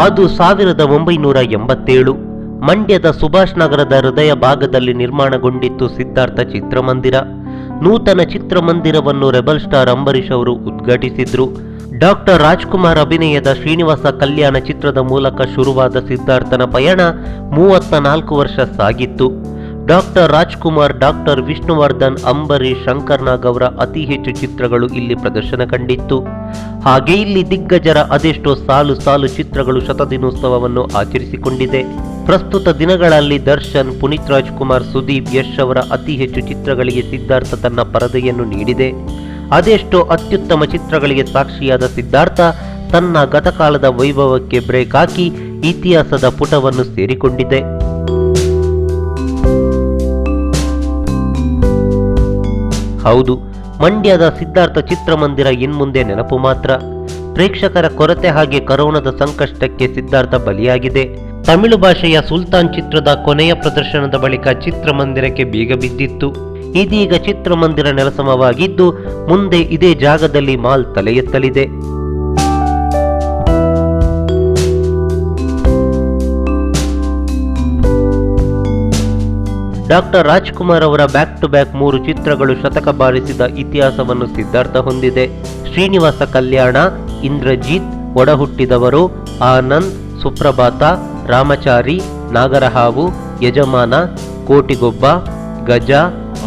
ಅದು 1987 ಮಂಡ್ಯದ ಸುಭಾಷ್ ನಗರದ ಹೃದಯ ಭಾಗದಲ್ಲಿ ನಿರ್ಮಾಣಗೊಂಡಿತ್ತು ಸಿದ್ಧಾರ್ಥ ಚಿತ್ರಮಂದಿರ. ನೂತನ ಚಿತ್ರಮಂದಿರವನ್ನು ರೆಬಲ್ ಸ್ಟಾರ್ ಅಂಬರೀಷ್ ಅವರು ಉದ್ಘಾಟಿಸಿದ್ರು. ಡಾಕ್ಟರ್ ರಾಜ್ಕುಮಾರ್ ಅಭಿನಯದ ಶ್ರೀನಿವಾಸ ಕಲ್ಯಾಣ ಚಿತ್ರದ ಮೂಲಕ ಶುರುವಾದ ಸಿದ್ಧಾರ್ಥನ ಪಯಣ 34 ವರ್ಷ ಸಾಗಿತ್ತು. ಡಾಕ್ಟರ್ ರಾಜ್ಕುಮಾರ್, ಡಾಕ್ಟರ್ ವಿಷ್ಣುವರ್ಧನ್, ಅಂಬರೀಷ್, ಶಂಕರ್ ನಾಗ್ ಅವರ ಅತಿ ಹೆಚ್ಚು ಚಿತ್ರಗಳು ಇಲ್ಲಿ ಪ್ರದರ್ಶನ ಕಂಡಿತ್ತು. ಹಾಗೆ ಇಲ್ಲಿ ದಿಗ್ಗಜರ ಅದೆಷ್ಟೋ ಸಾಲು ಸಾಲು ಚಿತ್ರಗಳು ಶತದಿನೋತ್ಸವವನ್ನು ಆಚರಿಸಿಕೊಂಡಿದೆ. ಪ್ರಸ್ತುತ ದಿನಗಳಲ್ಲಿ ದರ್ಶನ್, ಪುನೀತ್ ರಾಜ್ಕುಮಾರ್, ಸುದೀಪ್, ಯಶ್ ಅವರ ಅತಿ ಹೆಚ್ಚು ಚಿತ್ರಗಳಿಗೆ ಸಿದ್ಧಾರ್ಥ ತನ್ನ ಪರದೆಯನ್ನು ನೀಡಿದೆ. ಅದೆಷ್ಟೋ ಅತ್ಯುತ್ತಮ ಚಿತ್ರಗಳಿಗೆ ಸಾಕ್ಷಿಯಾದ ಸಿದ್ಧಾರ್ಥ ತನ್ನ ಗತಕಾಲದ ವೈಭವಕ್ಕೆ ಬ್ರೇಕ್ ಹಾಕಿ ಇತಿಹಾಸದ ಪುಟವನ್ನು ಸೇರಿಕೊಂಡಿದೆ. ಹೌದು, ಮಂಡ್ಯದ ಸಿದ್ಧಾರ್ಥ ಚಿತ್ರಮಂದಿರ ಇನ್ಮುಂದೆ ನೆನಪು ಮಾತ್ರ. ಪ್ರೇಕ್ಷಕರ ಕೊರತೆ ಹಾಗೆ ಕರೋನಾದ ಸಂಕಷ್ಟಕ್ಕೆ ಸಿದ್ಧಾರ್ಥ ಬಲಿಯಾಗಿದೆ. ತಮಿಳು ಭಾಷೆಯ ಸುಲ್ತಾನ್ ಚಿತ್ರದ ಕೊನೆಯ ಪ್ರದರ್ಶನದ ಬಳಿಕ ಚಿತ್ರಮಂದಿರಕ್ಕೆ ಬೀಗ ಬಿದ್ದಿತ್ತು. ಇದೀಗ ಚಿತ್ರಮಂದಿರ ನೆಲಸಮವಾಗಿದ್ದು ಮುಂದೆ ಇದೇ ಜಾಗದಲ್ಲಿ ಮಾಲ್ ತಲೆ ಎತ್ತಲಿದೆ. ಡಾಕ್ಟರ್ ರಾಜ್ಕುಮಾರ್ ಅವರ ಬ್ಯಾಕ್ ಟು ಬ್ಯಾಕ್ 3 ಚಿತ್ರಗಳು ಶತಕ ಬಾರಿಸಿದ ಇತಿಹಾಸವನ್ನು ಸಿದ್ಧಾರ್ಥ ಹೊಂದಿದೆ. ಶ್ರೀನಿವಾಸ ಕಲ್ಯಾಣ, ಇಂದ್ರಜಿತ್, ಒಡಹುಟ್ಟಿದವರು, ಆನಂದ್, ಸುಪ್ರಭಾತ, ರಾಮಚಾರಿ, ನಾಗರಹಾವು, ಯಜಮಾನ, ಕೋಟಿಗೊಬ್ಬ, ಗಜ,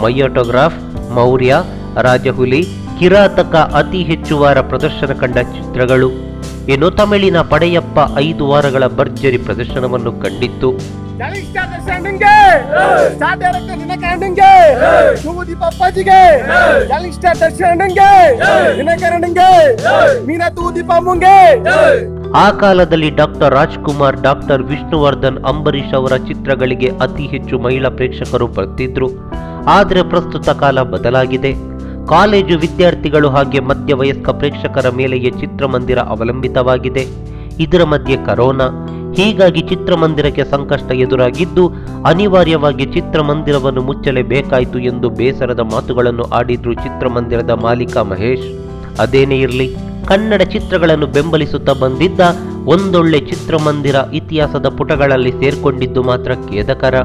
ಮೈ ಆಟೋಗ್ರಾಫ್, ಮೌರ್ಯ, ರಾಜಹುಲಿ, ಕಿರಾತಕ ಅತಿ ಹೆಚ್ಚು ವಾರ ಪ್ರದರ್ಶನ ಕಂಡ ಚಿತ್ರಗಳು. ಇನ್ನು ತಮಿಳಿನ ಪಡೆಯಪ್ಪ 5 ವಾರಗಳ ಭರ್ಜರಿ ಪ್ರದರ್ಶನವನ್ನು ಕಂಡಿತ್ತು. ಆ ಕಾಲದಲ್ಲಿ ಡಾಕ್ಟರ್ ರಾಜ್ಕುಮಾರ್, ಡಾಕ್ಟರ್ ವಿಷ್ಣುವರ್ಧನ್, ಅಂಬರೀಷ್ ಅವರ ಚಿತ್ರಗಳಿಗೆ ಅತಿ ಹೆಚ್ಚು ಮಹಿಳಾ ಪ್ರೇಕ್ಷಕರು ಬರ್ತಿದ್ರು. ಆದರೆ ಪ್ರಸ್ತುತ ಕಾಲ ಬದಲಾಗಿದೆ. ಕಾಲೇಜು ವಿದ್ಯಾರ್ಥಿಗಳು ಹಾಗೆ ಮಧ್ಯವಯಸ್ಕ ಪ್ರೇಕ್ಷಕರ ಮೇಲೆಯೇ ಚಿತ್ರಮಂದಿರ ಅವಲಂಬಿತವಾಗಿದೆ. ಇದರ ಮಧ್ಯೆ ಕರೋನಾ, ಹೀಗಾಗಿ ಚಿತ್ರಮಂದಿರಕ್ಕೆ ಸಂಕಷ್ಟ ಎದುರಾಗಿದ್ದು ಅನಿವಾರ್ಯವಾಗಿ ಚಿತ್ರಮಂದಿರವನ್ನು ಮುಚ್ಚಲೇಬೇಕಾಯಿತು ಎಂದು ಬೇಸರದ ಮಾತುಗಳನ್ನು ಆಡಿದ್ರು ಚಿತ್ರಮಂದಿರದ ಮಾಲೀಕ ಮಹೇಶ್. ಅದೇನೇ ಇರಲಿ, ಕನ್ನಡ ಚಿತ್ರಗಳನ್ನು ಬೆಂಬಲಿಸುತ್ತಾ ಬಂದಿದ್ದ ಒಂದೊಳ್ಳೆ ಚಿತ್ರಮಂದಿರ ಇತಿಹಾಸದ ಪುಟಗಳಲ್ಲಿ ಸೇರ್ಕೊಂಡಿದ್ದು ಮಾತ್ರ ಖೇದಕರ.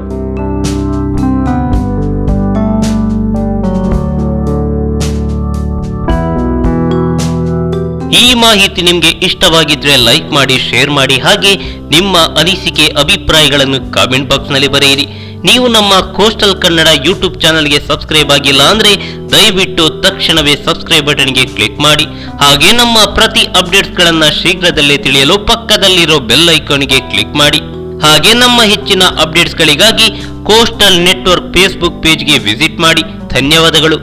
ಈ ಮಾಹಿತಿ ನಿಮಗೆ ಇಷ್ಟವಾಗಿದ್ರೆ ಲೈಕ್ ಮಾಡಿ, ಶೇರ್ ಮಾಡಿ, ಹಾಗೆ ನಿಮ್ಮ ಅನಿಸಿಕೆ ಅಭಿಪ್ರಾಯಗಳನ್ನು ಕಾಮೆಂಟ್ ಬಾಕ್ಸ್ ನಲ್ಲಿ ಬರೆಯಿರಿ. ನೀವು ನಮ್ಮ ಕೋಸ್ಟಲ್ ಕನ್ನಡ ಯೂಟ್ಯೂಬ್ ಚಾನೆಲ್ಗೆ ಸಬ್ಸ್ಕ್ರೈಬ್ ಆಗಿಲ್ಲ ಅಂದ್ರೆ ದಯವಿಟ್ಟು ತಕ್ಷಣವೇ ಸಬ್ಸ್ಕ್ರೈಬ್ ಬಟನ್ಗೆ ಕ್ಲಿಕ್ ಮಾಡಿ. ಹಾಗೆ ನಮ್ಮ ಪ್ರತಿ ಅಪ್ಡೇಟ್ಸ್ ಗಳನ್ನ ಶೀಘ್ರದಲ್ಲೇ ತಿಳಿಯಲು ಪಕ್ಕದಲ್ಲಿರೋ ಬೆಲ್ ಐಕಾನ್ಗೆ ಕ್ಲಿಕ್ ಮಾಡಿ. ಹಾಗೆ ನಮ್ಮ ಹೆಚ್ಚಿನ ಅಪ್ಡೇಟ್ಸ್ ಗಳಿಗಾಗಿ ಕೋಸ್ಟಲ್ ನೆಟ್ವರ್ಕ್ ಫೇಸ್ಬುಕ್ ಪೇಜ್ಗೆ ವಿಸಿಟ್ ಮಾಡಿ. ಧನ್ಯವಾದಗಳು.